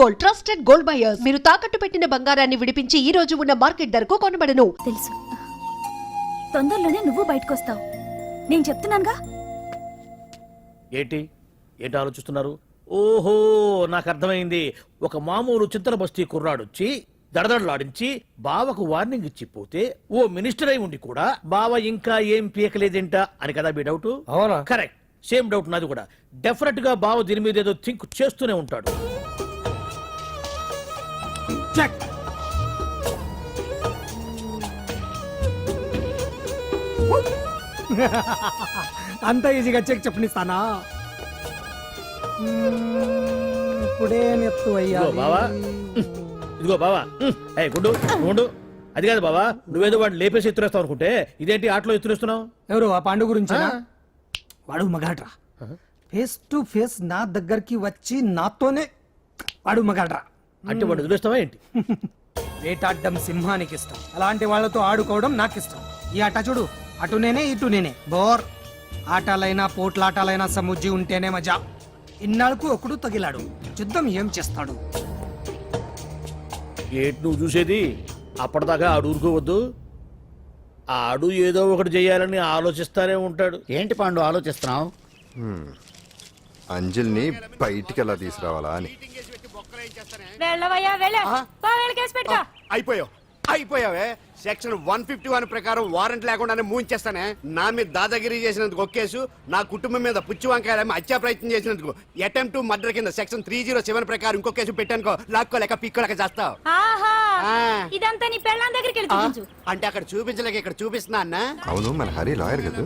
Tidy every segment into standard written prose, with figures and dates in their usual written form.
Gold, trusted gold buyers. మీరు తాకట్టు పెట్టిన బంగారాన్ని విడిపించి ఈ రోజు ఉన్న మార్కెట్ ధరకు కొనబడను. తెలుసు, తొందరలోనే నువ్వు బయటకొస్తావు, నేను చెప్తున్నానుగా. ఏంటి ఆలోచిస్తున్నారు? ఓహో, నాకు అర్థమైంది. ఒక మామూలు చింతల బస్తీ కుర్రాడొచ్చి దడదడలాడించి బావకు వార్నింగ్ ఇచ్చిపోతే ఓ మినిస్టర్ అయి ఉండి కూడా బావ ఇంకా ఏం పీకలేదేంట అని కదా మీ డౌట్? అవునా? కరెక్ట్, సేమ్ డౌట్ నాది కూడా. డెఫినెట్ గా బావ దీని మీద ఏదో థింక్ చేస్తూనే ఉంటాడు. చెక్. అంత ఈజీగా చెక్ చెప్పనిస్తానా? ఇప్పుడేం ఎత్తు అయ్యా? ఇదిగో బావా, ఏ గుడ్డు గుండు, అది కాదు బావా, నువ్వేదో వాడిని లేపేసి ఎత్తురేస్తావు అనుకుంటే ఇదేంటి ఆటలో ఎత్తురేస్తున్నావు? ఎవరు ఆ పాండు గురించి? వాడు మగాడ్రా, ఫేస్ టు ఫేస్ నా దగ్గరికి వచ్చి నాతోనే వాడు మగాడ్రా. అంటే వాడు వదిలేస్తావా ఏంటి? వేటాడ్డం సింహానికి ఇష్టం, అలాంటి వాళ్ళతో ఆడుకోవడం నాకు ఇష్టం. ఈ ఆట చూడు, అటు నేనే ఇటు నేనే. బోర్ ఆటలైనా పోట్లాటాలైనా సముజ్జి ఉంటేనే మజా. ఇన్నాళ్ళకు ఒకడు తగిలాడు, యుద్ధం ఏం చేస్తాడు? ఏంటి నువ్వు చూసేది? అప్పటిదాకా ఆడు ఊరుకోవద్దు. ఆడు ఏదో ఒకటి చెయ్యాలని ఆలోచిస్తానే ఉంటాడు. ఏంటి పాండు ఆలోచిస్తున్నావు? అంజలిని బయటికి ఎలా తీసుకురావాలా అని. అయిపోయావే. సెక్షన్ 151 ప్రకారం వారెంట్ లేకుండానే మూయించేస్తానే. నా మీద దాదాగిరి చేసినందుకు ఒక కేసు, నా కుటుంబం మీద పుచ్చి వంకాయలేమో హత్యా ప్రయత్నం చేసినందుకు అటెంప్ట్ టు మర్డర్ కింద సెక్షన్ 307 ప్రకారం ఇంకో కేసు పెట్టానుకో, లాక్కోలేక పిక్కోలేక చేస్తావు. ఇదంతా నీ పెళ్ళాం దగ్గరికి వెళ్ళి అంటే అక్కడ చూపించలేక ఇక్కడ చూపిస్తున్నా అన్న. అవును, మన హరి లాయర్ కదా,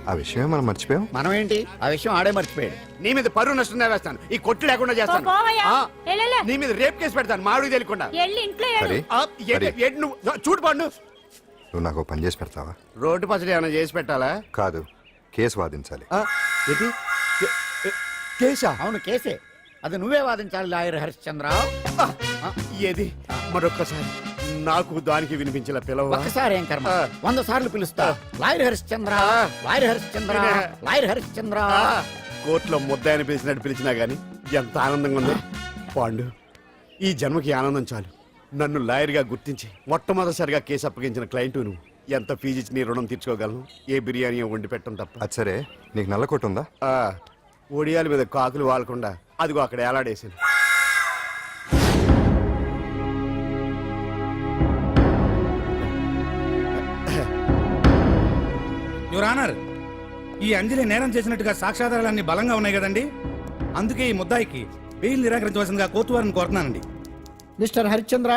ఆ విషయమే మనం మర్చిపోయాం. మనం ఏంటి ఆ విషయం ఆడే మర్చిపోయాడు. నీ మీద పరువు నష్టం వేస్తాను, ఈ కొట్టు లేకుండా చేస్తాను. నీ మీద రేప్ కేసు పెడతాను మామిడికి తెలియకుండా. హరి, నువ్వు చూడు పండు, నువ్వు నాకు పని చేసి పెడతావా? రోడ్డు పచ్చడి ఏమైనా చేసి పెట్టాలా? కాదు, కేసు వాదించాలి. కేసా? అవును కేసే, అది నువ్వే వాదించాలి లాయర్ హరిశ్చంద్ర. ఏది మరొక్కసారి నాకు దానికి వినిపించిన పిలవ. ఒక్కసారి ఏం కర్మ, 100 సార్లు పిలుస్తా. Lawyer Harishchandra, lawyer Harishchandra, lawyer Harishchandra. కోర్టులో ముద్దాయని పిలిచినట్టు పిలిచినా గానీ ఎంత ఆనందంగా ఉంది పాండు. ఈ జన్మకి ఆనందం చాలు. నన్ను లాయర్ గా గుర్తించి మొట్టమొదటిసారిగా కేసు అప్పగించిన క్లయింట్ నువ్వు. ఎంత ఫీజు ఇచ్చి నీ రుణం తీర్చుకోగలను? ఏ బిర్యానీ వండి పెట్టడం తప్ప. అది సరే, నీకు నల్ల కొట్టు ఉందా? ఒడియాల మీద కాకులు వాలకుండా అదిగో అక్కడ ఏలాడేసింది. యువర్ ఆనర్, ఈ అంజలి నేరం చేసినట్టుగా సాక్ష్యాధారాలన్నీ బలంగా ఉన్నాయి కదండి. అందుకే ఈ ముద్దాయికి బెయిల్ నిరాకరించవలసిందిగా కోర్టు వారిని కోరుతున్నానండి. మిస్టర్ హరిశ్చంద్ర,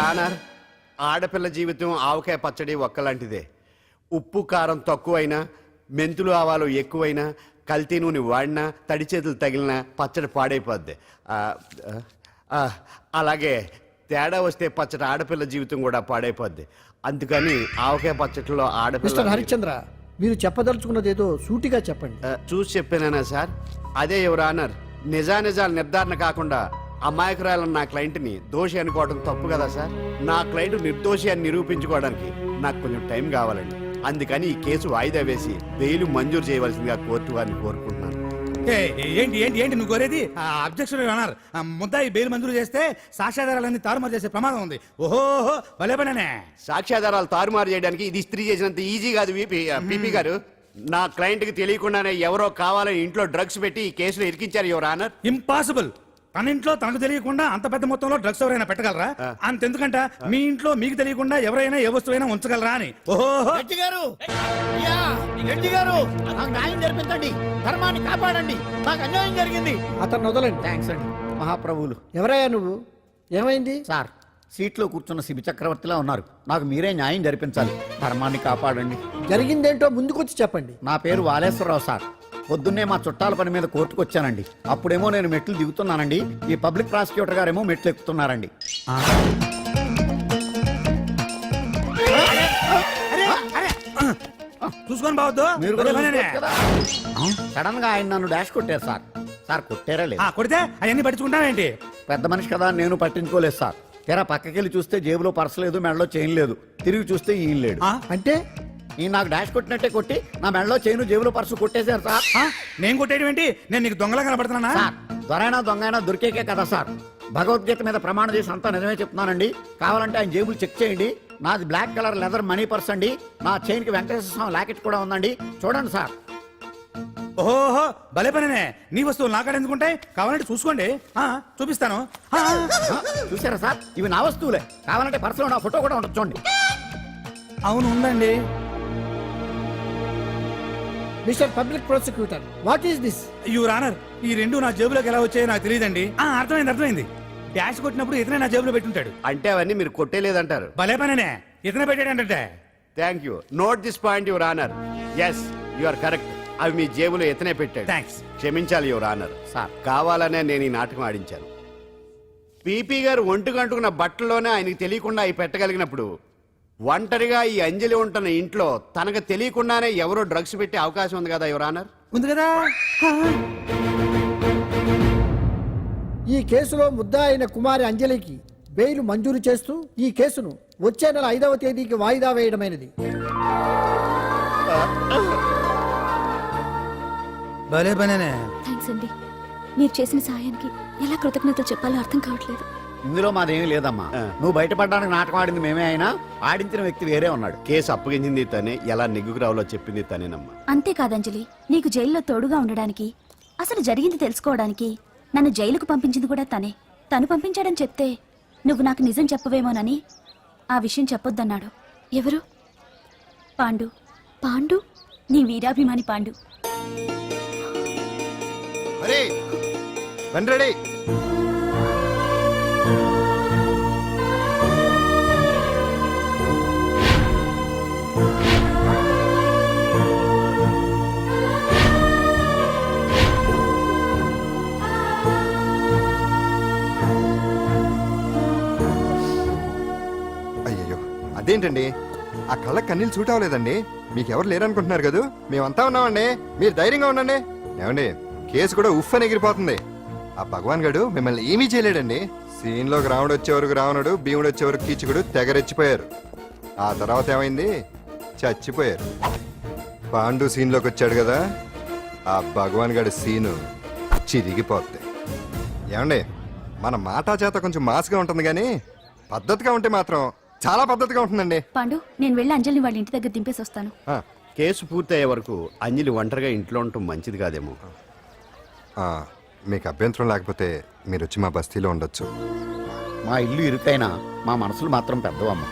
ఆనర్, ఆడపిల్ల జీవితం ఆవకాయ పచ్చడి ఒక్కలాంటిదే. ఉప్పు కారం తక్కువైనా, మెంతులు ఆవాలు ఎక్కువైనా, కల్తీ నూనె వాడినా, తడి చేతులు తగిలినా పచ్చడి పాడైపోద్ది. అలాగే తేడా వస్తే పచ్చడి ఆడపిల్ల జీవితం కూడా పాడైపోద్ది. అందుకని ఆవకాయ పచ్చడిలో ఆడపిల్ల. హరిశ్చంద్ర, మీరు చెప్పదలుచుకున్నది ఏదో సూటిగా చెప్పండి. చూసి చెప్పానా సార్? అదే యువర్ ఆనర్, నిజానిజాలు నిర్ధారణ కాకుండా అమాయకురాలన్న నా క్లయింట్ని దోషి అనుకోవడం తప్పు కదా సార్? నా క్లయింట్ నిర్దోషి అని నిరూపించుకోవడానికి నాకు కొంచెం టైం కావాలండి. అందుకని ఈ కేసు వాయిదా వేసి బెయిల్ మంజూరు చేయవలసిందిగా కోర్టు వారిని కోరుకుంటున్నాను. ఏంటి ఏంటి ఏంటి నువ్వు కోరేది? అబ్జెక్షన్ యువర్ ఆనర్, ముద్దాయి బెయిల్ మంజూరు చేస్తే సాక్ష్యాధారాలన్నీ తారుమారు చేసే ప్రమాదం ఉంది. ఓహో, భలే పనేనే. సాక్ష్యాధారాలు తారుమారు చేయడానికి ఇది ఇస్త్రీ చేసినంత ఈజీ కాదు పిపి గారు. నా క్లయింట్ కి తెలియకుండానే ఎవరో కావాలని ఇంట్లో డ్రగ్స్ పెట్టి ఈ కేసులో ఇరికించారు యువర్ ఆనర్. ఇంపాసిబుల్. తన ఇంట్లో తనకు తెలియకుండా అంత పెద్ద మొత్తంలో డ్రగ్స్ ఎవరైనా పెట్టగలరా? అంతెందుకంట మీ ఇంట్లో మీకు తెలియకుండా ఎవరైనా ఏ వస్తువైనా ఉంచగలరా అని. ఓహో, న్యాయం జరిపించండి, ధర్మాన్ని కాపాడండి, నాకు అన్యాయం జరిగింది. అతను వదలండి. థ్యాంక్స్ అండి మహాప్రభువులు. ఎవరయ్యా నువ్వు? ఏమైంది? సార్, సీట్లో కూర్చున్న శిబి చక్రవర్తిలా ఉన్నారు. నాకు మీరే న్యాయం జరిపించాలి, ధర్మాన్ని కాపాడండి. జరిగిందేంటో ముందుకొచ్చి చెప్పండి. నా పేరు వాలేశ్వరరావు సార్. పొద్దున్నే మా చుట్టాల పని మీద కోర్టుకు వచ్చానండి. అప్పుడేమో నేను మెట్లు దిగుతున్నానండి, ఈ పబ్లిక్ ప్రాసిక్యూటర్ గారేమో మెట్లు ఎక్కుతున్నారండి. చూసుకొని బావద్దు. మీరు సడన్ గా ఆయన నన్ను డాష్ కొట్టారు సార్. సార్ కొట్టారా లేదు? కొడితే అవన్నీ పట్టించుకుంటావేంటి? పెద్ద మనిషి కదా, నేను పట్టించుకోలేదు సార్. తెరా పక్కకెళ్ళి చూస్తే జేబులో పర్స్ లేదు, మెడలో చైన్ లేదు. తిరిగి చూస్తే ఈయన లేడు. అంటే ఈ నాకు డాష్ కొట్టినట్టే కొట్టి నా మెడలో చైను జేబులో పర్సు కొట్టేశారు సార్. ఆ? నేను కొట్టేయడం ఏంటి? నేను నీకు దొంగలా కనబడుతున్నానా? సార్ దొరైనా దొంగైనా దొరికేకే కదా సార్. భగవద్గీత మీద ప్రమాణం చేసి అంతా నిజమే చెప్తున్నానండి. కావాలంటే ఆయన జేబులు చెక్ చేయండి. నాది black colour leather money purse అండి. నా చైన్ కి వెంకటేశ్వర స్వామి లాకెట్ కూడా ఉందండి. చూడండి సార్. ఓహో భలే పనినే. నీ వస్తువులు నాకాడ ఎందుకుంటాయి? కావాలంటే చూసుకోండి. చూపిస్తాను. చూసారా సార్, ఇవి నా వస్తువులే. కావాలంటే పర్సులో నా ఫోటో కూడా ఉంటుంది చూడండి. అవును ఉందండి. Mister public prosecutor, what is this? Your honour, ఈ రెండు నా జేబులోకి ఎలా వచ్చాయో నాకు తెలియదండి. అర్థమైంది. డాష్ కొట్టినప్పుడు ఇతనే నా జేబులో పెట్టుంటాడు. అంటే అవన్నీ మీరు కొట్టేలేదంటారు. భలే పనినే, ఇతనే పెట్టాడంటే. Thank you. Note this point your honour. Yes you are correct. అవి మీ జేబులో ఎతనే పెట్టాడు. థ్యాంక్స్. క్షమించాలి యువర్ ఆనర్. సార్ కావాలనే నేను ఈ నాటకం ఆడించాను. పీపీ గారు ఒంటికి అంటుకున్న బట్టల్లోనే ఆయనకి తెలియకుండా అవి పెట్టగలిగినప్పుడు ఒంటరిగా ఈ అంజలి ఉంటున్న ఇంట్లో తనకు తెలియకుండానే ఎవరో డ్రగ్స్ పెట్టే అవకాశం ఉంది కదా యువర్ ఆనర్. ఉంది కదా. ఈ కేసులో ముద్దా అయిన కుమారి అంజలికి బెయిల్ మంజూరు చేస్తూ ఈ కేసును వచ్చే నెల 5వ తేదీకి వాయిదా వేయడమైనది. భలే పనినే. థ్యాంక్స్ అండి. మీరు చేసిన సాయానికి ఎలా కృతజ్ఞతలు చెప్పాలో అర్థం కావట్లేదు. ఇందులో మాదేమీ లేదమ్మా. నువ్వు బయటపడడానికి నాటకం ఆడింది మేమే అయినా ఆడించిన వ్యక్తి వేరే ఉన్నాడు. కేసు అప్పగించింది తనే, ఎలా నెగ్గుకు రావాలో చెప్పింది తనేనమ్మా. అంతేకాదు అంజలి, నీకు జైల్లో తోడుగా ఉండడానికి, అసలు జరిగింది తెలుసుకోవడానికి నన్ను జైలుకు పంపించింది కూడా తనే. తను పంపించాడని చెప్తే నువ్వు నాకు నిజం చెప్పవేమోనని ఆ విషయం చెప్పొద్దన్నాడు. ఎవరు? పాండు. పాండు, నీ వీరాభిమాని పాండు. రెడీ. అయ్యయ్యో, అదేంటండి ఆ కళ్ళ కన్నీళ్ళు సూట్ అవ్వలేదండి. మీకెవరు లేరనుకుంటున్నారు కదా, మేమంతా ఉన్నామండి. మీరు ధైర్యంగా ఉండండి. ఏమండి, కేసు కూడా ఉఫ్ అని ఎగిరిపోతుంది. ఆ భగవాన్ గడు మిమ్మల్ని ఏమీ చేయలేడండి. సీన్లోకి రావణుడు వచ్చేవరకు రావణుడు, భీముడు వచ్చేవరకు కీచుకుడు తెగరెచ్చిపోయారు. ఆ తర్వాత ఏమైంది? చచ్చిపోయారు. పాండు సీన్లోకి వచ్చాడు కదా, ఆ భగవాన్ గడి సీను చిరిగిపోద్ది. ఏమండి, మన మాటా చేత కొంచెం మాస్గా ఉంటుంది కానీ పద్ధతిగా ఉంటే మాత్రం చాలా పద్ధతిగా ఉంటుందండి. పాండు, నేను వెళ్ళి అంజలిని వాళ్ళ ఇంటి దగ్గర దింపేసి వస్తాను. ఆ, కేసు పూర్తయ్యే వరకు అంజలి ఒంటరిగా ఇంట్లో ఉండటం మంచిది కాదేమో. ఆ, మీకు అభ్యంతరం లేకపోతే మీరు వచ్చి మా బస్తీలో ఉండొచ్చు. మా ఇల్లు ఇరుకైనా మా మనసులు మాత్రం పెద్దవమ్మ.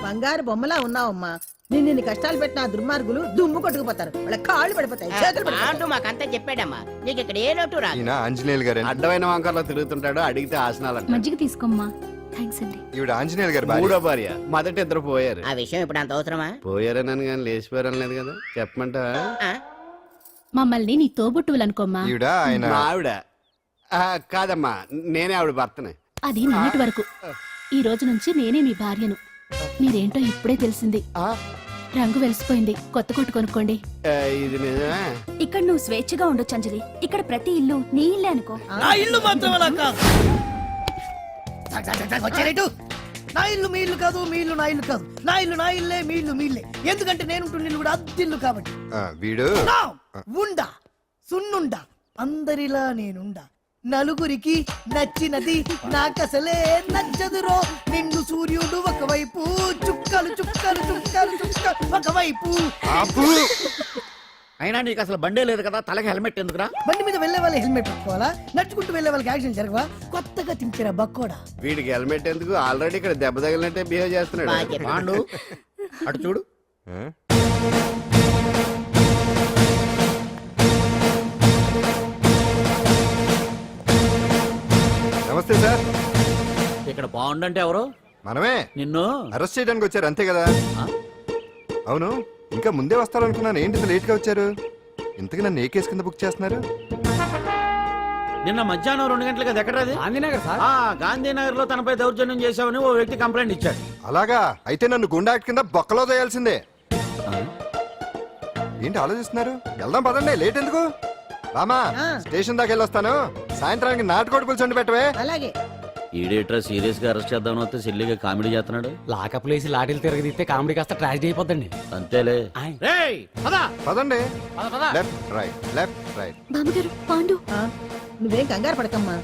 బంగారు బొమ్మలా ఉన్నావమ్మా. నిన్ను కష్టాలు పెట్టిన ఆ దుర్మార్గులు దుమ్ము కొట్టుకుపోతారు. వాళ్ళ కాళ్ళు పడిపోతాయి, చేతులు పడిపోతాయి. మాకంతా చెప్పాడమ్మా, నీకు ఇక్కడ ఏ లోటు రాదు. ఈయన ఆంజనేయులు గారు. అడ్డమైన వంకర్లో తిరుగుతుంటాడు, అడిగితే ఆసనాలు. మజ్జిగ తీసుకోమ్మా. థ్యాంక్స్ అండి. ఈవిడ ఆంజనేయులు గారు భార్య. మూడో భార్య. మొదట ఇద్దరు పోయారు. ఆ విషయం ఇప్పుడు అంత అవసరమా? పోయారనని కానీ లేచిపోయారని లేదు కదా. చెప్పమంటా? ఆ? మమ్మల్ని నీ తోబుట్టువులనుకోమ్మా. ఈవిడ ఆయన మా ఆవిడ. కాదమ్మా, నేనే ఆవిడ భర్తనే. అది నిన్నటి వరకు. ఈ రోజు నుంచి నేనే మీ భార్యను. మీరేంటో ఇప్పుడే తెలిసింది. రంగు వెలిసిపోయింది, కొత్త కొట్టు కొనుక్కోండి. ఇది నిజమే. ఇక్కడ నువ్వు స్వేచ్ఛగా ఉండొచ్చు అంజలి. ఇక్కడ ప్రతి ఇల్లు నీ ఇల్లే అనుకో. నా ఇల్లు మాత్రం అలా కాదు. వచ్చారేటు? నా ఇల్లు మీ ఇల్లు కాదు, మీ ఇల్లు నా ఇల్లు కాదు. నా ఇల్లు నా ఇల్లే, మీ ఇల్లు మీ ఇల్లే. ఎందుకంటే నేను ఉంటున్న ఇల్లు కూడా అద్దిల్లు కాబట్టి. వీడు నా ఉండా సున్నుండా అందరిలా నేనుండా. నలుగురికి నచ్చినది నాకసలే నచ్చదురో. నిండు సూర్యుడు ఒకవైపు, చుక్కలు చుక్కలు చుక్కలు చుక్కలు ఒకవైపు. అయినా నీకు అసలు బండే లేదు కదా, తలకి హెల్మెట్ ఎందుకురా? బండి మీద వెళ్లే వాళ్ళు హెల్మెట్ పెట్టుకోవాలా? నడుచుకుంటూ వెళ్లే వాళ్ళకి యాక్సిడెంట్ జరగవా? కొత్తగా తింటారా బక్కోడా? వీడికి హెల్మెట్ ఎందుకు? ఆల్రెడీ ఇక్కడ దెబ్బ తగిలినట్టే బిహేవ్ చేస్తున్నాడు. పాండు అటు చూడు. నమస్తే సార్. ఇక్కడ బాగుండంటే ఎవరు? మనమే. నిన్ను అరెస్ట్ చేయడానికి వచ్చారు అంతే కదా? అవును, ఇంకా ముందే వస్తారనుకున్నాను. ఏంటి ఇంత లేట్ గా వచ్చారు? ఇంతకీ నన్ను ఏ కేసు కింద బుక్ చేస్తున్నారు? నిన్న మధ్యాహ్నం 2 గంటలకు అది ఎక్కడది? గాంధీనగర్ సార్. గాంధీనగర్ లో తనపై దౌర్జన్యం చేశామని ఓ వ్యక్తి కంప్లైంట్ ఇచ్చాడు. అలాగా? అయితే నన్ను గుండా యాక్ట్ కింద బొక్కలో చేయాల్సిందే. ఏంటి ఆలోచిస్తున్నారు? వెళ్దాం పదండి, లేట్ ఎందుకు? రామా, స్టేషన్ దాకా వెళ్ళొస్తాను. సాయంత్రానికి నాటుకోడి పులుసు వండి పెట్టవే. అలాగే. ఈడేట్రా సీరియస్ గా అరెస్ట్ చేద్దామని వస్తే సిల్లిగా కామెడీ చేస్తున్నాడు. లాకప్ లేసి లాటిల్ తిరగదీస్తే కామెడీ కాస్త ట్రాజడీ అయిపోద్దండి. అంతేలే. రేయ్ పద పదండి. పద పద. Left right left right. బామ్మగారు పాండు నువ్వేం కంగారు పడకమ్మా.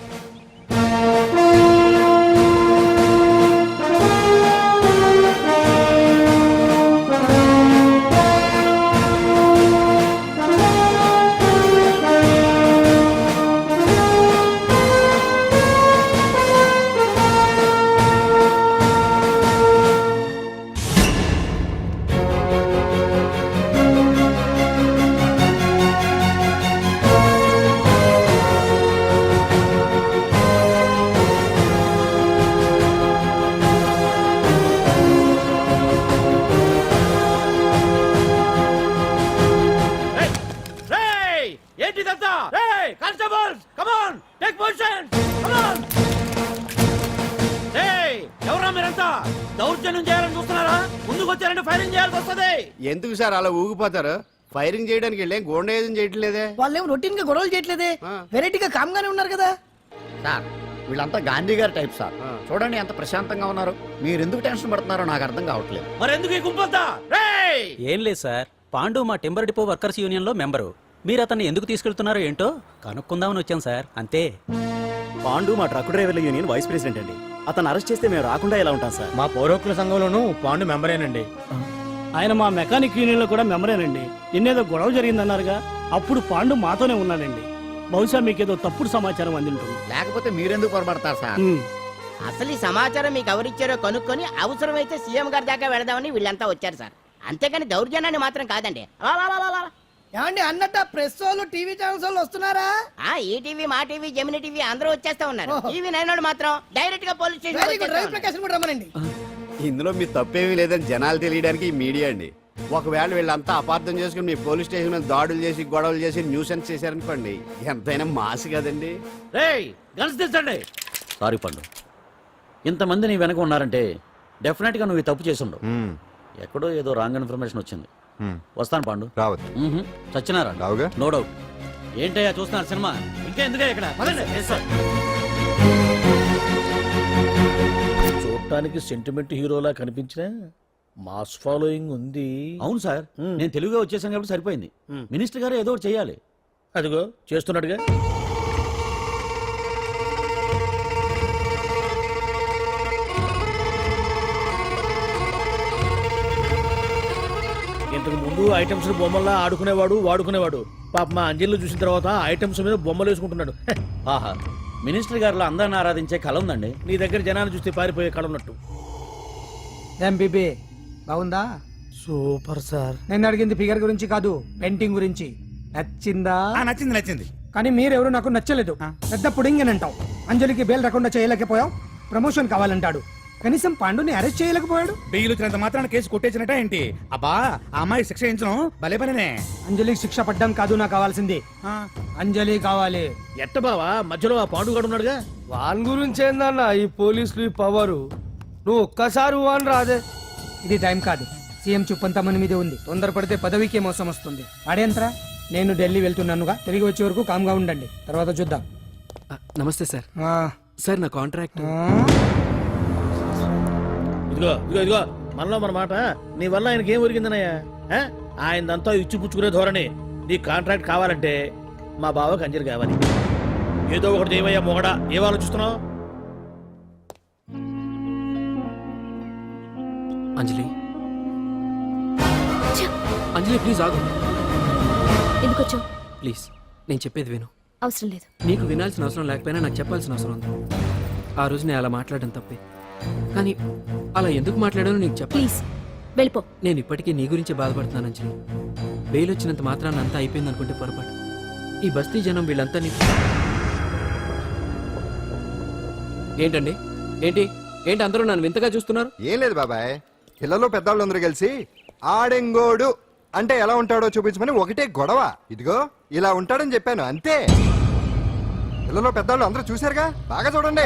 రేయ్ ఏంటిదంతా? రేయ్ constables come on take position come on. రేయ్ ఎవరా మీరంతా? దౌర్జన్యం చేయాలని చూస్తున్నారా? ముందుకు వచ్చారంటే ఫైరింగ్ చేయాల్సి వస్తది. ఎందుకు సార్ అలా ఊగిపోతారు? ఫైరింగ్ చేయడానికి వెళ్ళే గోండేజం చేయట్లేదే. వాళ్ళేం రొటీన్ గా గొడవలు చేయట్లేదే, వెరైటీగా కామ్ గానే ఉన్నారు కదా. సార్ వీళ్ళంతా గాంధీ గారి టైప్ సార్. చూడండి ఎంత ప్రశాంతంగా ఉన్నారు. మీరు ఎందుకు టెన్షన్ పడుతున్నారో నాకు అర్థం కావట్లేదు. మరి ఎందుకు ఈ గుంపంతా? రేయ్ ఏం లేదు సార్, పాండు మా టింబర్ డిపో వర్కర్స్ యూనియన్ లో మెంబరు. మీరు అతన్ని ఎందుకు తీసుకెళ్తున్నారో ఏంటో కనుక్కుందామని వచ్చాం సార్, అంతే. పాండు మా ట్రక్ డ్రైవర్ల యూనియన్ వైస్ ప్రెసిడెంట్ అండి. అతను అరెస్ట్ చేస్తే మేము రాకుండా ఎలా ఉంటాం సార్? మా పౌరోక్ల సంఘంలోనూ పాండు మెంబరేనండి. ఆయన మా మెకానిక్ యూనియన్ లో కూడా మెంబరేనండి. నిన్నేదో గొడవ జరిగిందన్నారుగా, అప్పుడు పాండు మాతోనే ఉన్నాడండి. బహుశా మీకేదో తప్పుడు సమాచారం అందింటుంది. లేకపోతే మీరెందుకు పొరపడతారు సార్? అసలు ఈ సమాచారం మీకు ఎవరిచ్చారో కనుక్కొని అవసరమైతే సీఎం గారి దాకా వెళదామని వీళ్ళంతా వచ్చారు సార్. అంతేకాని దౌర్జన్యాన్ని మాత్రం కాదండి. ఏమండి అన్నట్టు ప్రెస్ వాళ్ళు టీవీ ఛానల్స్ వాళ్ళు వస్తున్నారా? ఈ టీవీ మా టీవీ జమిని టీవీ అందరూ వచ్చేస్తా ఉన్నారు. టీవీ నైన్ మాత్రం డైరెక్ట్ గా పోలీస్ ప్రకాశం కూడా రమ్మనండి. ఇందులో మీ తప్పేమీ లేదని జనాలు తెలియడానికి ఈ మీడియా అండి. ఒకవేళ వీళ్ళంతా అపార్థం చేసుకుని మీ పోలీస్ స్టేషన్ మీద దాడులు చేసి గొడవలు చేసి న్యూసెన్స్ చేశారనుకోండి, ఎంతైనా మాసి కదండి. రేయ్ గన్స్ తెచ్చండి. సారీ పండు, ఇంతమంది నీ వెనక ఉన్నారంటే డెఫినెట్ గా నువ్వు ఈ తప్పు చేసుండవు. ఎక్కడో ఏదో రాంగ్ ఇన్ఫర్మేషన్ వచ్చింది. వస్తాను పాండు. రావద్దు. చచ్చినారా? రావుగా. No doubt. ఏంటయ్యా చూస్తున్నారు సినిమా? ఇంకా ఎందుకే ఇక్కడ పదండి. చూడటానికి సెంటిమెంట్ హీరోలా కనిపించిన మాస్ ఫాలోయింగ్ ఉంది. అవును సార్, నేను తెలుగుగా వచ్చేసాను కాబట్టి సరిపోయింది. మినిస్టర్ గారు ఏదో ఒకటి చేయాలి. అదిగో చేస్తున్నట్టుగా. ఇంతకు ముందు ఐటమ్స్ బొమ్మల్లా ఆడుకునేవాడు వాడుకునేవాడు. పాప మా అంజలిలో చూసిన తర్వాత ఐటమ్స్ మీద బొమ్మలు వేసుకుంటున్నాడు. ఆహా, మినిస్టర్ గారిలో అందరిని ఆరాధించే కళ ఉందండి. నీ దగ్గర జనాన్ని చూస్తే పారిపోయే కళ ఉన్నట్టు. ఎంబీబీ బాగుందా? Super sir. నేను అడిగింది ఫిగర్ గురించి కాదు, పెయింటింగ్ గురించి. నచ్చిందా? నచ్చింది నచ్చింది. కానీ మీరెవరు నాకు నచ్చలేదు. పెద్ద పుడింగ్ అని అంటావు. అంజలికి బెయిల్ రాకుండా చేయలేకపోయావు. ప్రమోషన్ కావాలంటాడు. కనీసం పాండుని అరెస్ట్ చేయలేకపోయాడు. బెయిల్ వచ్చినంత మాత్రాన కేసు కొట్టేసినట్ట ఏంటి? అబ్బా, ఆ అమ్మాయి శిక్ష వేయించడం భలే పనినే. అంజలికి శిక్ష పడ్డం కాదు నాకు కావాల్సింది. అంజలి కావాలి. ఎట్ట బావా మధ్యలో ఆ పాండుగాడు ఉన్నాడుగా. వాన్ గురించి ఏందన్నా ఈ పోలీసులు పవరు? నువ్వు ఒక్కసారి వాన్ రాదే. ఇది టైం కాదు. సీఎం చూపంతా మన మీదే ఉంది. తొందరపడితే పదవికే మోసం వస్తుంది. అడేంతరా, నేను ఢిల్లీ వెళ్తున్నానుగా. తిరిగి వచ్చే వరకు కామ్గా ఉండండి, తర్వాత చూద్దాం. నమస్తే సార్. సార్ నా కాంట్రాక్ట్. ఇదిగో ఇదిగో ఇదిగో మనలో మన మాట. నీ వల్ల ఆయనకి ఏం ఒరిగిందనయ్యా? ఆయనదంతా ఇచ్చిపుచ్చుకునే ధోరణి. నీ కాంట్రాక్ట్ కావాలంటే మా బావకి అంజలి కావాలి. ఏదో ఒకటి ఏమయ్యా మొగడా, ఏం ఆలోచిస్తున్నావు? అంజలి, అంజలి ప్లీజ్ ఆగు. ఎందుకు వచ్చావు? ప్లీజ్ నేను చెప్పేది విను. అవసరం లేదు. నీకు వినాల్సిన అవసరం లేకపోయినా నాకు చెప్పాల్సిన అవసరం ఉంది. ఆ రోజు నేను అలా మాట్లాడడం తప్పే, కానీ అలా ఎందుకు మాట్లాడానో నీకు చెప్ప. ప్లీజ్ వెళ్ళిపో. నేను ఇప్పటికీ నీ గురించి బాధపడుతున్నాను అంజలి. బెయిల్ వచ్చినంత మాత్రాన్ని అంతా అయిపోయింది అనుకుంటే పొరపాటు. ఈ బస్తీ జనం వీళ్ళంతా ఏంటండి? ఏంటి ఏంటి అందరూ నన్ను వింతగా చూస్తున్నారు? ఏం లేదు బాబాయ్, పిల్లలు పెద్దవాళ్ళు అందరూ కలిసి ఆడెంగోడు అంటే ఎలా ఉంటాడో చూపించమని ఒకటే గొడవ. ఇదిగో ఇలా ఉంటాడని చెప్పాను అంతే. పిల్లలు పెద్దవాళ్ళు అందరూ చూశారుగా, బాగా చూడండి.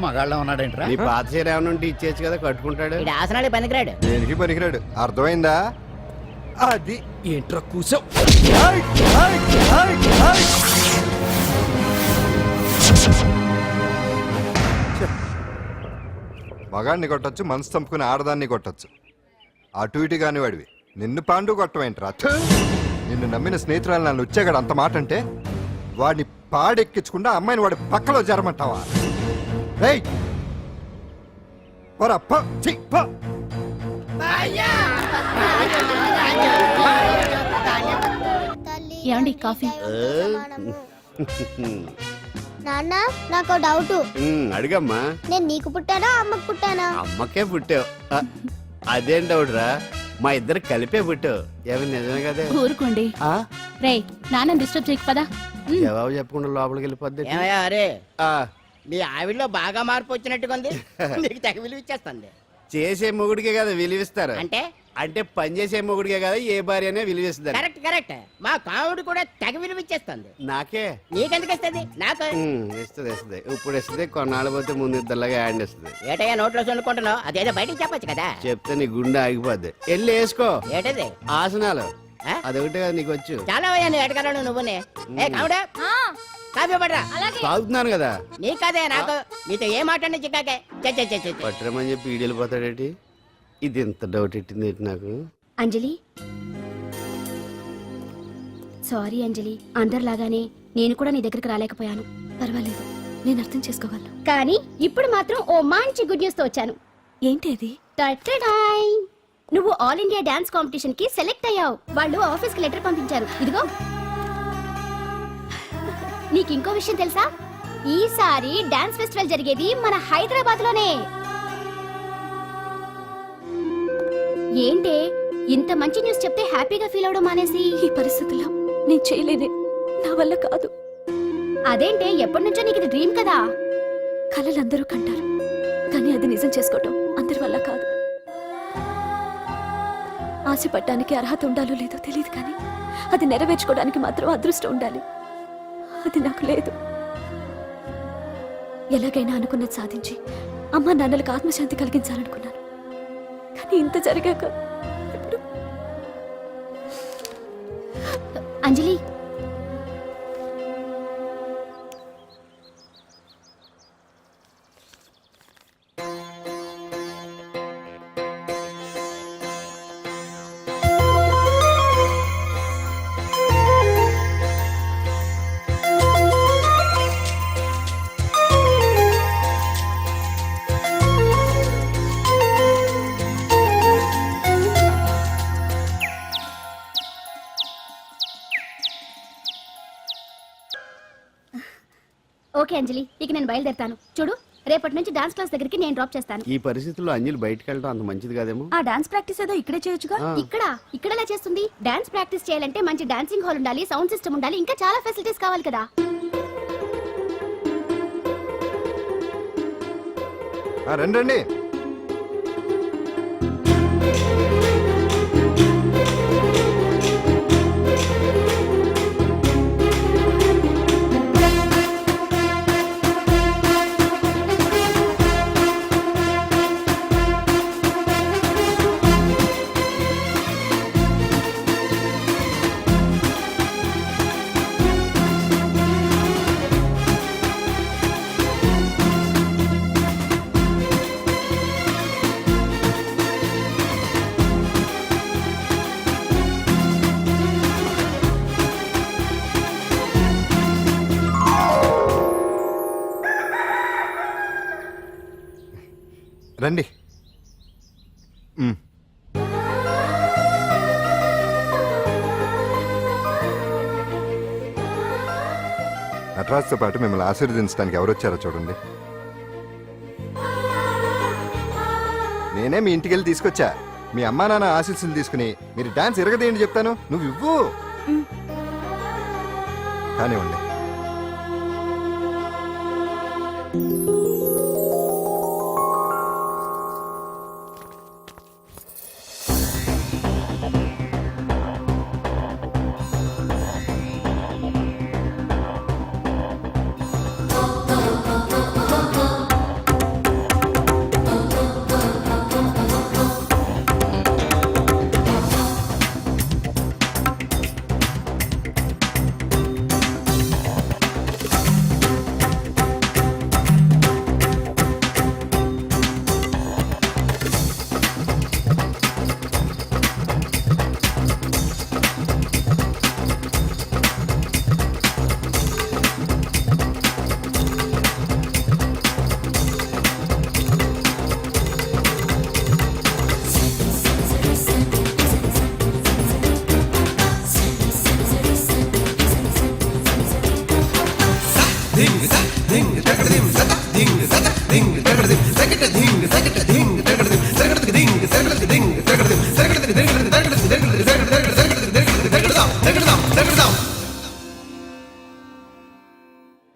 మగాళ్ళ ఉన్నాడేంట్రా? నీ పాత చీర ఏమైనా ఉంటే ఇచ్చేచ్చు కదా, కట్టుకుంటాడు. ఆసనాలే పనికిరాడు. దేనికి పనికిరాడు, అర్థమైందా? అది ఏంట్రా కూసావ్? ఏయ్! మగాడిని కొట్టొచ్చు, మనసు చంపుకుని ఆడదాన్ని కొట్టొచ్చు. అటు ఇటు కాని వాడివి నిన్ను పాండు కొట్టమేంట్రా? థు! నిన్ను నమ్మిన స్నేహితురాలు నన్ను వచ్చాగాడు అంత మాట అంటే వాడిని పాడెక్కించకుండా అమ్మాయిని వాడి పక్కలో జరమంటావా? రేయ్! పోరా, పో, ఛీ, పో. ఏమండి కాఫీ? నాన్న నాకు డౌట్. అడిగమ్మా. నేను నీకు పుట్టానా అమ్మకు పుట్టానా? అమ్మకే పుట్టావు. అదేం డౌట్ రా, మా ఇద్దరు కలిపే పుట్టావు. ఏమి నిజమే కదే? ఊరుకోండి. రే నాన్న డిస్టర్బ్ చేయకు పదా. జవాబు చెప్పకుండా లోపలికి వెళ్ళిపోద్ది. ఏమయ్యా అరే, మీ ఆవిడలో బాగా మార్పు వచ్చినట్టుగా ఉంది. నీకు తెగ విలువ ఇచ్చేస్తుంది. చేసే మొగుడికే కదా విలువిస్తారు. అంటే అంటే పని చేసే మొగుడికే కదా ఏ భార్య అనే విలువిస్తారు. Correct correct. మా కాముడు కూడా తెగ విలువ ఇచ్చేస్తుంది. నాకే నీకెందుకు ఇస్తుంది? నాకు ఇస్తుంది ఇస్తుంది. ఇప్పుడు ఇస్తుంది, కొన్నాళ్ళు పోతే ముందు ఇద్దరులాగా యాడ్ ఇస్తుంది. ఏటయ్యా నోట్లో చల్లుకుంటున్నావు? అదేదో బయటికి చెప్పొచ్చు కదా. చెప్తే నీ గుండె ఆగిపోద్ది. వెళ్ళి వేసుకో. ఏటది? ఆసనాలు. ఆ? అదొకటి కదా నీకు వచ్చు. చాలా అయ్యా నీ ఎడగలను నువ్వునే. ఏ కాముడా కాఫీ పడరా. తాగుతున్నాను కదా. నీ కదే నాకు. నీతో ఏ మాట్లాడి చిక్కాకే. పట్టరమని చెప్పి ఈడు వెళ్ళిపోతాడేటి? ఇది ఎంత డౌట్ ఎట్టింది ఏంటి నాకు? అంజలి, సారీ అంజలి, అందరిలాగానే నేను కూడా నీ దగ్గరికి రాలేకపోయాను. పర్వాలేదు, నేను అర్థం చేసుకోగలను. కానీ ఇప్పుడు మాత్రం ఓ మంచి గుడ్ న్యూస్ తో వచ్చాను. ఏంటి అది? నువ్వు ఆల్ ఇండియా డాన్స్ కాంపిటీషన్ కి సెలెక్ట్ అయ్యావు. వాళ్ళు ఆఫీస్ కి లెటర్ పంపించారు. ఇదిగో. నీకు ఇంకో విషయం తెలుసా? ఈసారి డాన్స్ ఫెస్టివల్ జరిగేది మన హైదరాబాద్ లోనే. ఏంటే ఇంత మంచి న్యూస్ చెప్తే హ్యాపీగా ఫీల్ అవడం మానేసి? ఈ పరిస్థితుల్లో నేను చేయలేనే, నా వల్ల కాదు. అదేంటే ఎప్పటి నుంచో నీకు ఇది డ్రీమ్ కదా? కలలందరూ కంటారు, కానీ అది నిజం చేసుకోవటం అందరి వల్ల కాదు. ఆశపడటానికి అర్హత ఉండాలో లేదో తెలియదు, కానీ అది నెరవేర్చుకోవడానికి మాత్రం అదృష్టం ఉండాలి. అది నాకు లేదు. ఎలాగైనా అనుకున్నది సాధించి అమ్మా నాన్నలకు ఆత్మశాంతి కలిగించాలనుకున్నాను, కానీ ఇంత జరిగాక ఇప్పుడు అంజలి, ఓకే అంజలి, ఇక నేను బయలుదేరుతాను. చూడు, రేపటి నుంచి డాన్స్ క్లాస్ దగ్గరికి నేను డ్రాప్ చేస్తాను. ఈ పరిస్థితుల్లో అంజలి బయటకు వెళ్ళడం అంత మంచిది కాదేమో. ఆ డాన్స్ ప్రాక్టీస్ ఏదో ఇక్కడే చేయొచ్చుగా. ఇక్కడ ఎలా చేస్తుంది? డాన్స్ ప్రాక్టీస్ చేయాలంటే మంచి డాన్సింగ్ హాల్ ఉండాలి, సౌండ్ సిస్టమ్ ఉండాలి, ఇంకా చాలా ఫెసిలిటీస్ కావాలి కదా. రండి. రండి. నటరాజ్తో పాటు మిమ్మల్ని ఆశీర్వదించడానికి ఎవరు వచ్చారో చూడండి. నేనే మీ ఇంటికి వెళ్ళి తీసుకొచ్చా. మీ అమ్మా నాన్న ఆశీస్సులు తీసుకుని మీరు డాన్స్ ఎరగదేంటి చెప్తాను. నువ్వు ఇవ్వు. కానివ్వండి.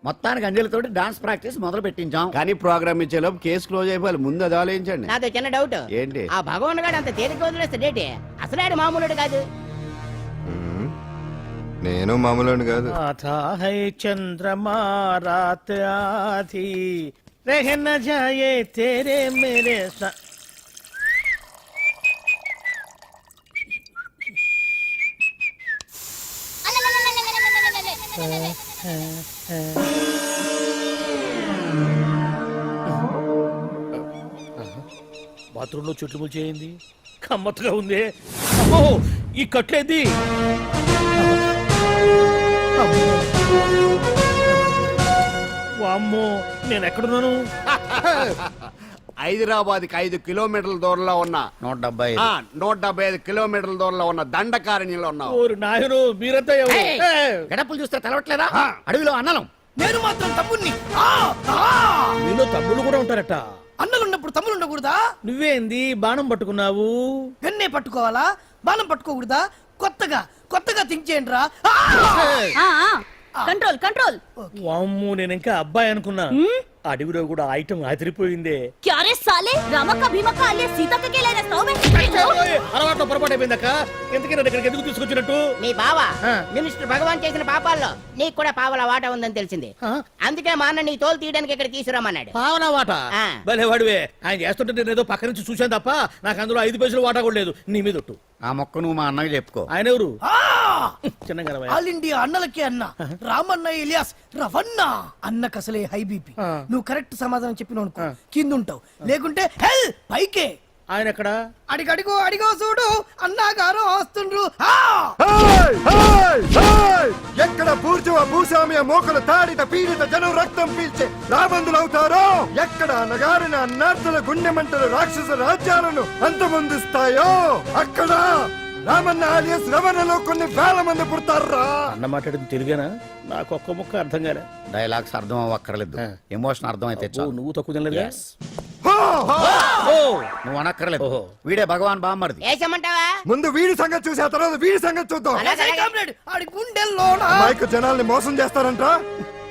మొత్తానికి అంజలితోటి డాన్స్ ప్రాక్టీస్ మొదలు పెట్టించాం. కానీ ప్రోగ్రామ్ ఇచ్చేలోపు కేసు క్లోజ్ అయిపోవాలి, ముందు అది ఆలోచించండి. నాదో చిన్న డౌట్. ఏంటి? ఆ భగవాన్ గారు అంత తేలిక వదిలేస్తాడేటి? అసలు ఆయన మామూలుడు కాదు. మ్మ్. నేను మామూలు కాదు. आता है चंद्रमा रात आधी रह न जाए तेरे मेरे साथ. బాత్రూంలో చెట్లు ముల్చేయింది, కమ్మత్తుగా ఉంది. అమ్మో, ఈ కట్లేది. వామ్మో, నేను ఎక్కడున్నాను? హైదరాబాద్కి 5 కిలోమీటర్ల దూరంలో ఉన్న 175 కిలోమీటర్ల దూరంలో ఉన్న దండకారణ్యంలో ఉన్నావు. ఓరి నాయను, మీరంతా ఎవరు? గడపలు చూస్తే తెలవట్లేదా? అడవిలో అన్నలం. నేను మాత్రం తమ్ముణ్ణి. మీలో తమ్ముళ్ళు కూడా ఉంటారట. అన్నలున్నప్పుడు తమ్ముడు ఉండకూడదా? నువ్వేంది బాణం పట్టుకున్నావు? గన్నే పట్టుకోవాలా, బాణం పట్టుకోకూడదా? కొత్తగా థింక్ చేయండి రా. Control control. వామ్మో, నేను ఇంకా అబ్బాయి అనుకున్నా. అడవిలో కూడా ఐటమ్ అదిరిపోయిందే. క్యారే సాలే రామక్క భీమక్క అలియా సీతక్క కేలేరా సౌమే. అలవాట్లో పొరపాటు అయిపోయిందక్క. ఎందుకైనా ఇక్కడికి ఎందుకు తీసుకొచ్చినట్టు? మీ బావ మినిస్టర్ భగవాన్ చేసిన పాపాల్లో నీకు కూడా పావలా వాటా ఉందని తెలిసింది. అందుకే మా అన్న నీ తోలు తీయడానికి ఇక్కడ తీసుకురామన్నాడు. పావనా వాట? ఆ. భలే వాడివే. ఆయన చేస్తుంటే నేను ఏదో పక్క నుంచి చూశాను తప్ప నాకు అందులో 5 పైసలు వాటా కూడా లేదు. నీ మీద ఒట్టు. ఆ మొక్క నువ్వు మా అన్నకి చెప్పుకో. ఆయన ఎవరు? చిన్నగా ఆల్ ఇండియా అన్నలకే అన్న రామన్న ఇలియాస్ రవన్న. అన్నకు అసలే హై బీపీ. నువ్వు కరెక్ట్ సమాధానం చెప్పిన కింద ఉంటావు, లేకుంటే హెల్ పైకే. ఆయన ఎక్కడ? అడిగో చూడు, అన్నగారు వస్తుండ్రు. ఎక్కడ బూర్జువ భూస్వామ్య మోకల తాడిత పీడిత జనం రక్తం పీల్చే రాబందులవుతారో, ఎక్కడ నగారిన అన్నార్థుల గుండె మంటలు రాక్షస రాజ్యాలను అంతమొందిస్తాయో, అక్కడ రామన్న ఆలియస్ రవణలో కొన్ని వేల మంది పుడతారా. అన్న మాట్లాడింది తెలుగేనా? నాకు ఒక్క ముక్క అర్థం కాలే. డైలాగ్స్ అర్థం అవ్వక్కర్లేదు, ఎమోషన్ అర్థం అయితే చాలు. నువ్వు తక్కువ తినలేదు. నువ్వు అనక్కర్లేదు. వీడే భగవాన్ బామ్మర్ది. వేసమంటావా? ముందు వీడి సంగతి చూసి ఆ తర్వాత వీడి సంగతి చూద్దాం. ఆడి గుండెల్లో మైకు జనాల్ని మోసం చేస్తారంట.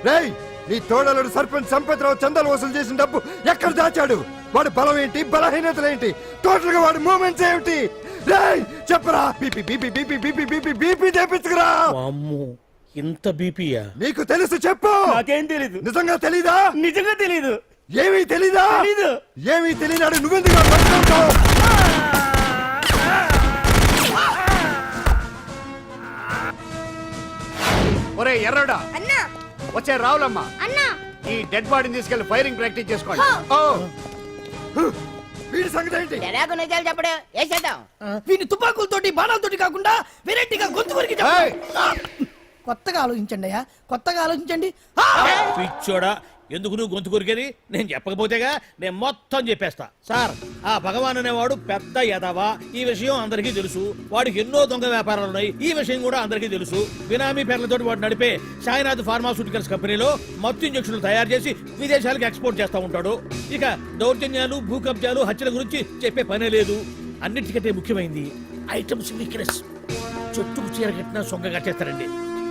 రేయ్, నీ తోడలుడు సర్పంచ్ సంపత్రావు చందాలు వసూలు చేసిన డబ్బు ఎక్కడ దాచాడు? వాడి బలం ఏంటి, బలహీనతలు ఏంటి, టోటల్ గా వాడి మూమెంట్స్ ఏమిటి? రేయ్ చెప్పరా. BP BP BP BP BP BP తెప్పించుకురా. వామ్మో, ఇంత బీపీయా? నీకు తెలుసు చెప్పు. నాకేం తెలీదు. నిజంగా తెలీదా? నిజంగా తెలీదు. ఏమీ తెలీదా? తెలీదు. ఏమీ తెలియనాడు నువ్వెందుకు పట్టుకుంటావు? ఒరే ఎర్రడా, వచ్చే రావులమ్మ, ఈ డెడ్ బాడీని తీసుకెళ్లి ఫైరింగ్ ప్రాక్టీస్ చేసుకోండి. వీడి సంగతి ఏంటి? ఎలాగో నిజాలు చెప్పడు, వేసేద్దాం. వీని తుపాకులతోటి బాణాలతోటి కాకుండా వెరైటీగా గొంతు వరకు కొత్తగా ఆలోచించండి అయ్యా, కొత్తగా ఆలోచించండి. పిచ్చోడా, ఎందుకు నువ్వు గొంతు కొరికేది? నేను చెప్పకపోతేగా నేను మొత్తం చెప్పేస్తా. సార్, ఆ భగవాన్ అనేవాడు పెద్ద యదవా. ఈ విషయం అందరికీ తెలుసు. వాడికి ఎన్నో దొంగ వ్యాపారాలు ఉన్నాయి. ఈ విషయం కూడా అందరికీ తెలుసు. బినామీ పేర్లతో వాడు నడిపే సాయినాథ్ ఫార్మాస్యూటికల్స్ కంపెనీలో మత్తు ఇంజక్షన్లు తయారు చేసి విదేశాలకు ఎక్స్పోర్ట్ చేస్తా ఉంటాడు. ఇక దౌర్జన్యాలు, భూ కబ్జాలు, హత్యల గురించి చెప్పే పనే లేదు. అన్నిటికంటే ముఖ్యమైంది ఐటమ్స్ వీక్నెస్. చెట్టుకు చీర కట్టినా సొంగ కట్టేస్తారండి.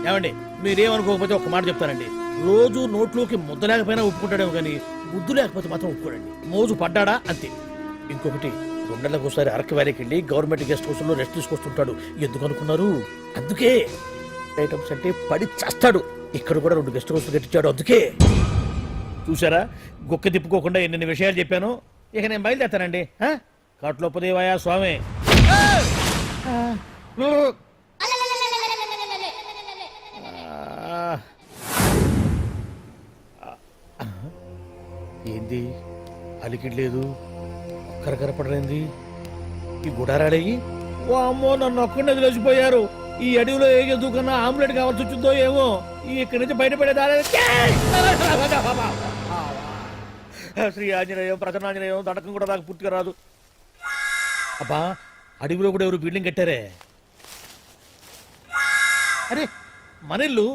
ఏమండి, మీరేమనుకోకపోతే ఒక మాట చెప్తానండి. రోజు నోట్లోకి ముద్ద లేకపోయినా ఒప్పుకుంటాడేమో కానీ ముద్దు లేకపోతే మాత్రం ఒప్పుకోడండి. మోజు పడ్డాడా అంతే. ఇంకొకటి, 2 నెలలకు ఒకసారి అరకు వ్యాలీకి వెళ్ళి గవర్నమెంట్ గెస్ట్ హౌస్ లో రెస్ట్ తీసుకొస్తుంటాడు. ఎందుకు అనుకున్నారు? అందుకే. ఐటమ్స్ అంటే పడి చేస్తాడు. ఇక్కడ కూడా 2 గెస్ట్ హౌస్ కట్టించాడు. అందుకే. చూసారా, గుక్క తిప్పుకోకుండా ఎన్ని విషయాలు చెప్పాను. ఇక నేను బయలుదేరుతానండి. కాట్లోపదేవాయా స్వామి. ఏంది అలికిడ్ లేదు, కరకరపడలేంది ఈ గుడారాడయ్యి. ఓ అమ్మో, నన్ను ఒక్కడిని వదిలేసిపోయారు. ఈ అడవిలో ఏ జంతువుకన్నా ఆమ్లెట్ కావాల్సి వచ్చిందో ఏమో. ఇక్కడి నుంచి బయటపడేదారే. శ్రీ ఆంజనేయం, ప్రసన్నాంజనేయం, దడకం కూడా నాకు పూర్తిగా రాదు. అబ్బా, అడవిలో కూడా ఎవరు బిల్డింగ్ కట్టారే. అరే, మనిల్లు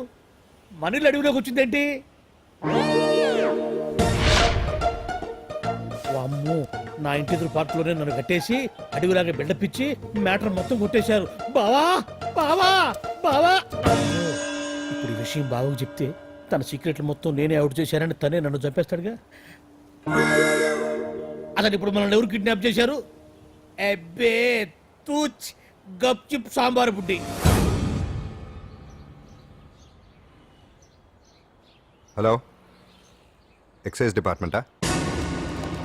అడవిలోకి వచ్చిందేంటి? అమ్మో, నా ఇంటి ఎదురు పార్కులోనే నన్ను కట్టేసి అడవిలాగా బిల్డపిచ్చి మ్యాటర్ మొత్తం కొట్టేశారు. బావా బావా బావా. ఇప్పుడు ఈ విషయం బావకు చెప్తే తన సీక్రెట్లు మొత్తం నేనే అవుట్ చేశానని తనే నన్ను చంపేస్తాడుగా. అసలు ఇప్పుడు మనల్ని ఎవరు కిడ్నాప్ చేశారు? అబ్బే తూచ్ గప్ చిప్ సాంబార్ బుడ్డి. హలో, ఎక్సైజ్ డిపార్ట్మెంటా?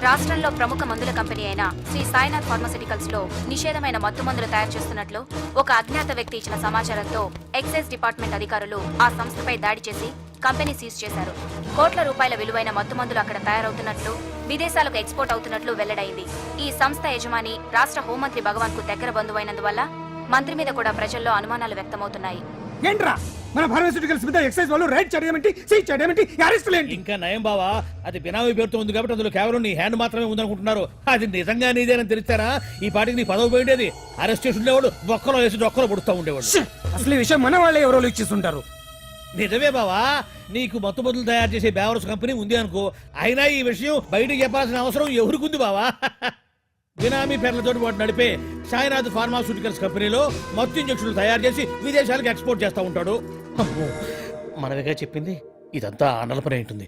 రాష్ట్రంలో ప్రముఖ మందుల కంపెనీ అయిన శ్రీ సాయినాథ్ ఫార్మాస్యూటికల్స్ లో నిషేధమైన మత్తు మందులు తయారు చేస్తున్నట్లు ఒక అజ్ఞాత వ్యక్తి ఇచ్చిన సమాచారంతో ఎక్సైజ్ డిపార్ట్మెంట్ అధికారులు ఆ సంస్థపై దాడి చేసి కంపెనీ సీజ్ చేశారు. కోట్ల రూపాయల విలువైన మత్తు మందులు అక్కడ తయారవుతున్నట్లు, విదేశాలకు ఎక్స్పోర్ట్ అవుతున్నట్లు వెల్లడైంది. ఈ సంస్థ యజమాని రాష్ట్ర హోంమంత్రి భగవాన్ కు దగ్గర బంధువైనందువల్ల మంత్రి మీద కూడా ప్రజల్లో అనుమానాలు వ్యక్తమవుతున్నాయి. ఏంట్రా మన ఫార్మాస్యూటికల్స్ మీద ఎక్సైజ్ వాళ్ళు రైడ్ చేయడమేంటి, సీజ్ చేయడమేంటి, అరెస్టులు ఏంటి? ఇంకా నయం బావా, అది బినామీ పేరుతో ఉంది కాబట్టి అందులో కేవలం నీ హ్యాండ్ మాత్రమే ఉందనుకుంటున్నారు. అది నిజంగా నీదేనని తెలిస్తారా ఈ పాటికి నీ పదవి పోయిండేది. అరెస్ట్ చేసి ఉండేవాడు, బొక్కలో వేసి డొక్కలో పుడుతూ ఉండేవాడు. అసలు ఈ విషయం మన వాళ్ళే ఎవరో ఇచ్చేస్తుంటారు. నిజమే బావా, నీకు మత్తు మందులు తయారు చేసే బేవర్స్ కంపెనీ ఉంది అనుకో, అయినా ఈ విషయం బయటకు చెప్పాల్సిన అవసరం ఎవరికుంది బావా? బినామీ పేర్లతో వాడు నడిపే సాయినాథ్ ఫార్మాస్యూటికల్స్ కంపెనీలో మత్తు ఇంజక్షన్లు తయారు చేసి విదేశాలకు ఎక్స్పోర్ట్ చేస్తూ ఉంటాడు. అమ్మో, మనమేగా చెప్పింది, ఇదంతా ఆనల పని ఉంటుంది.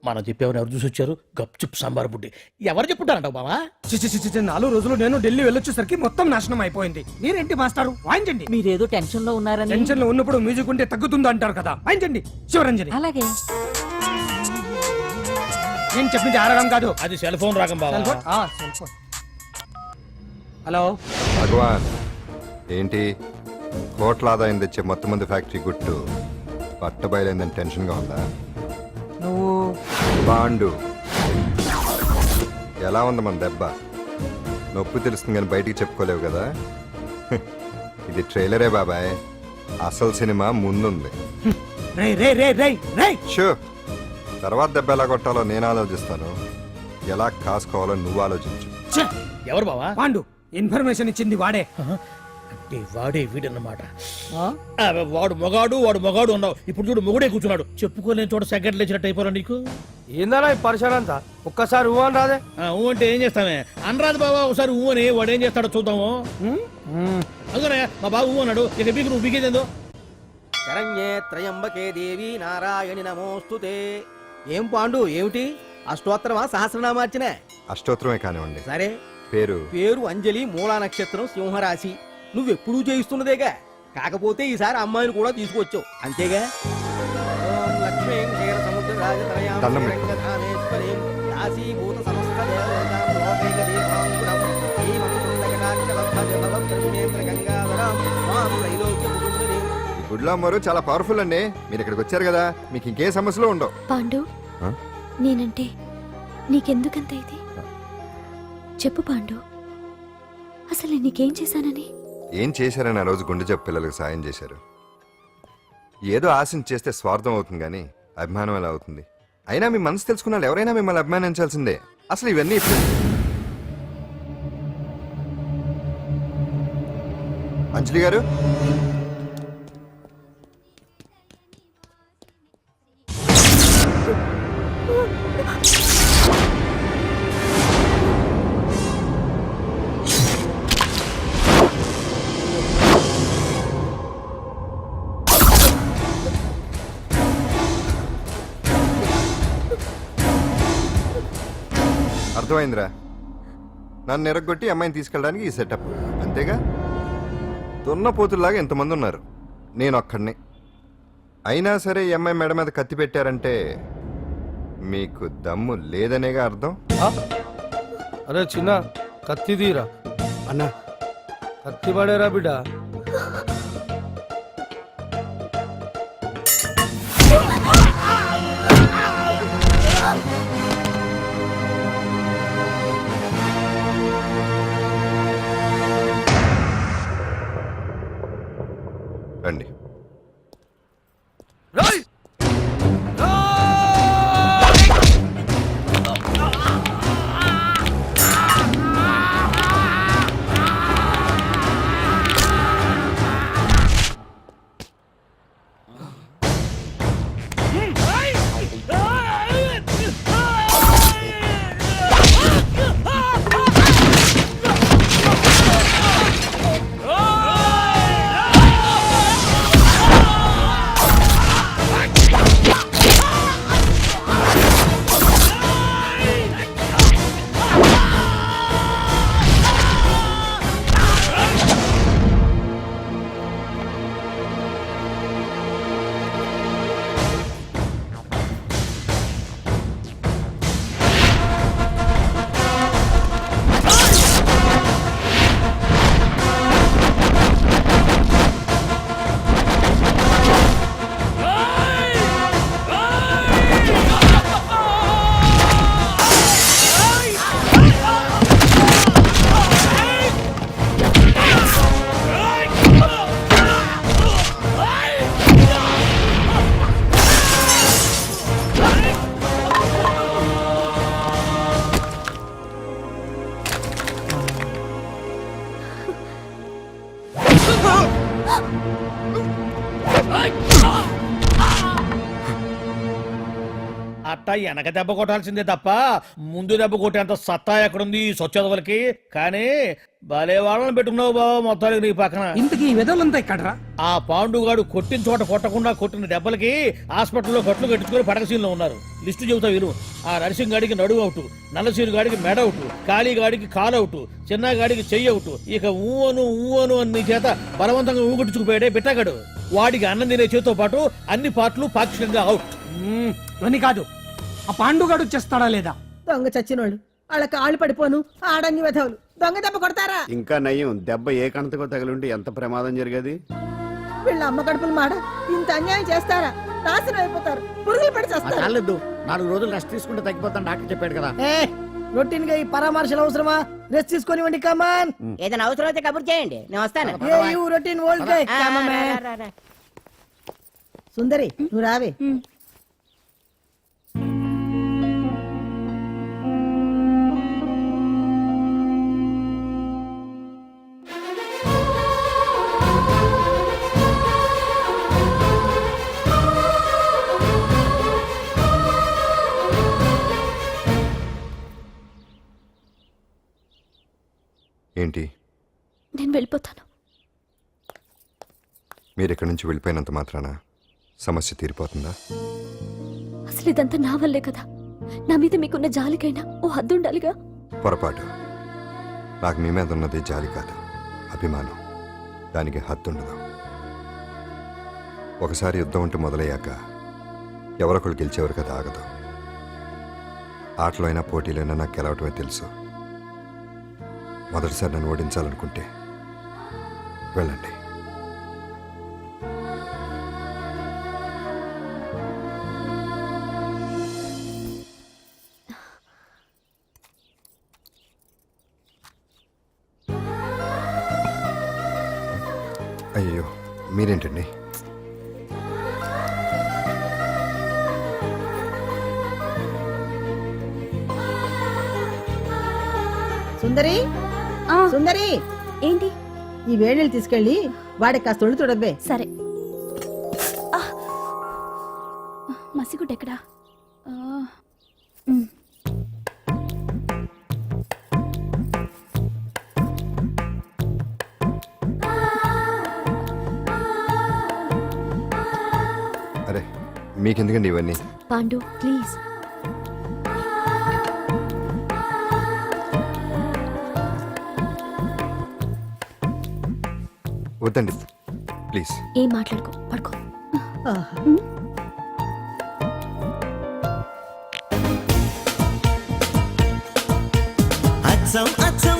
మనం చెప్పేవని ఎవరు చూసి వచ్చారు? గప్ చిప్ సాంబార్ బుడ్డి. ఎవరు చెప్పుంటారంట బావా? 4 రోజులు నేను ఢిల్లీ వెళ్ళొచ్చేసరికి మొత్తం నాశనం అయిపోయింది. మీరేంటి మాస్టారు, వాయించండి. మీరేదో టెన్షన్ లో ఉన్నారని. టెన్షన్ లో ఉన్నప్పుడు మ్యూజిక్ ఉంటే తగ్గుతుంది అంటారు కదా, వాయించండి శివరంజని. అలాగే. నేను చెప్పింది ఆరాగం కాదు, అది సెల్ ఫోన్ రాగం బావా. Cell phone. హలో భగవాన్, ఏంటి కోట్ల ఆదాయం తెచ్చే మొత్తం మంది ఫ్యాక్టరీ గుట్టు పట్టబయలైందని టెన్షన్గా ఉందా? నువ్వు బాండు ఎలా ఉంది మన దెబ్బ? నొప్పి తెలుస్తుంది కానీ బయటికి చెప్పుకోలేవు కదా. ఇది ట్రైలరే బాబాయ్, అసలు సినిమా ముందుంది. రై రై రై రై రై షో, తర్వాత దెబ్బ ఎలా కొట్టాలో నేను ఆలోచిస్తాను, ఎలా కాసుకోవాలో నువ్వు ఆలోచించు. ఎవరు బావా? పాండు. ఇన్ఫర్మేషన్ ఇచ్చింది వాడే. అంటే వాడే వీడన్నమాట. వాడు మొగాడు అన్నావు, ఇప్పుడు చూడు మొగుడే కూర్చున్నాడు. చెప్పుకోలేని చోట సెకండ్ లేచినట్టు అయిపోరా నీకు. ఏందన్నా ఈ పరిశాన్ అంతా? ఒక్కసారి ఊ అని రాదే. ఊ అంటే ఏం చేస్తామే? అనరాదు బాబా, ఒకసారి ఊ అని. వాడు ఏం చేస్తాడో చూద్దాము. అందుకనే మా బాబు ఊ అన్నాడు, ఇక బీకు నువ్వు బీకేదేందో. శరణ్యే త్రయంబకే దేవి నారాయణి నమోస్తుతే. ఏం పాండు, ఏమిటి అష్టోత్తరమా సహస్రనామార్చన? అష్టోత్తరమే కానివ్వండి. సరే, పేరు అంజలి, మూలా నక్షత్రం, సింహరాశి. నువ్వెప్పుడూ చేయిస్తున్నదేగా, కాకపోతే ఈసారి అమ్మాయిని కూడా తీసుకొచ్చావు అంతేగా. ఓం లక్ష్మీం క్షీర సముద్ర రాజతనయాం దండం పెట్టు. శ్రీరంగధామేశ్వరీం దాసీభూత సమస్త దేవతాం లోకైక దీపాంకురం శ్రీమంతులకటాక్షలబ్ధజలభం బ్రహ్మేంద్ర గంగాధరం మాం త్రైలోక్య కుటుంబినీం. ఈ గుడ్లో అమ్మరు చాలా పవర్ఫుల్ అండి. మీరు ఇక్కడికి వచ్చారు కదా, మీకు ఇంకే సమస్యలు ఉండవు. పాండు, ఆ? నేనంటే నీకెందుకంత ఇది? చెప్పు పాండు, అసలు నీకేం చేశానని? ఏం చేశారని ఆ రోజు గుండె జబ్బు పిల్లలకు సాయం చేశారు. ఏదో ఆశించి చేస్తే స్వార్థం అవుతుంది కానీ అభిమానం ఎలా అవుతుంది? అయినా మీ మనసు తెలుసుకున్న వాళ్ళు ఎవరైనా మిమ్మల్ని అభిమానించాల్సిందే. అసలు ఇవన్నీ ఇప్పుడు అంజలి గారు, అర్థమైందిరా. నన్ను ఎరగొట్టి అమ్మాయిని తీసుకెళ్ళడానికి ఈ సెటప్ అంతేగా. దున్నపోతుల్లాగా ఎంతమంది ఉన్నారు, నేను ఒక్కడిని. అయినా సరే ఈ అమ్మాయి మెడ మీద కత్తి పెట్టారంటే మీకు దమ్ము లేదనేగా అర్థం. అరే చిన్న కత్తి తీరా అన్న, కత్తి పడేరా బిడ్డ. రండి. వెనక దెబ్బ కొట్టాల్సిందే తప్ప ముందు దెబ్బ కొట్టేంత సత్తా ఎక్కడుంది ఈ సొచ్చదవలకి. కానీ భలే వాళ్ళని పెట్టుకున్నావు బాబా మొత్తానికి నీ పక్కన. ఇంతకీ ఈ విధులంతా ఇక్కడరా? ఆ పాండుగాడు కొట్టిన చోట కొట్టకుండా కొట్టిన దెబ్బలకి హాస్పిటల్లో కట్లు కట్టించుకుని పడకసీన్లో ఉన్నారు. లిస్టు చెబుతా విను. ఆ నరసింగ్ గాడికి నడువు అవుట్, నల్లసీరు గాడికి మెడ అవుట్, కాళీ గాడికి కాలు అవుట్, చిన్న గాడికి చెయ్యి అవుట్. ఇక ఊవను అని నీ చేత బలవంతంగా ఊగొట్టుకుపోయాడే బిట్టగాడు. వాడికి అన్నం తినే చేతితో పాటు అన్ని పార్ట్లు పాక్షికంగా అవుట్. అని కాదు, ఆ పాండుగాడు చేస్తాడా లేదా? దొంగ చచ్చినోళ్ళు వాళ్ళ కాళ్ళు పడిపోను ఆడంగి వెధవులు దొంగ దెబ్బ కొడతారా? ఇంకా నయ్యం, దెబ్బ ఏ కణతకో తగిలింటే ఎంత ప్రమాదం జరిగేది. వీళ్ళ అమ్మ కడుపులు మాడ ఇంత అన్యాయం చేస్తారా? నాశనం అయిపోతారు, పురుగులు పడి చేస్తారు. చాలేదు, 4 రోజులు రెస్ట్ తీసుకుంటే తగ్గిపోతాను డాక్టర్ చెప్పాడు కదా. రొటీన్ గా ఈ పరామర్శలు అవసరమా? రెస్ట్ తీసుకొని కమాన్. ఏదైనా అవసరం అయితే కబుర్ చేయండి, నేను వస్తాను. Routine old guy. సుందరి నువ్వు రావే. ఏంటి? నేను వెళ్ళిపోతాను. మీరు ఇక్కడి నుంచి వెళ్ళిపోయినంత మాత్రాన సమస్య తీరిపోతుందా? అసలు ఇదంతా నా వల్లే కదా. నా మీద మీకున్న జాలికైనా ఓ హద్దు ఉండాలిగా. పొరపాటు. నాకు మీ మీద ఉన్నది జాలి కాదు, అభిమానం. దానికి హద్దు ఉండదు. ఒకసారి యుద్ధం అంటూ మొదలయ్యాక ఎవరొకరు గెలిచేవారు కదా ఆగదు. ఆటలో అయినా పోటీలైనా నాకు గెలవటమే తెలుసు. మొదటిసారి నన్ను ఓడించాలనుకుంటే వెళ్ళండి. అయ్యో, మీరేంటండి? సుందరి సుందరి, ఏంటి? ఈ వేణీళ్ళు తీసుకెళ్ళి వాడికి కాస్త ఒళ్ళు తొడబ్బే. సరే. మసిగుడ్డ ఎక్కడా? అరే, మీకెందుకండి ఇవన్నీ? పాండు ప్లీజ్. వద్దండి ప్లీజ్. ఏం మాట్లాడుకో, పడుకో. అచ్చం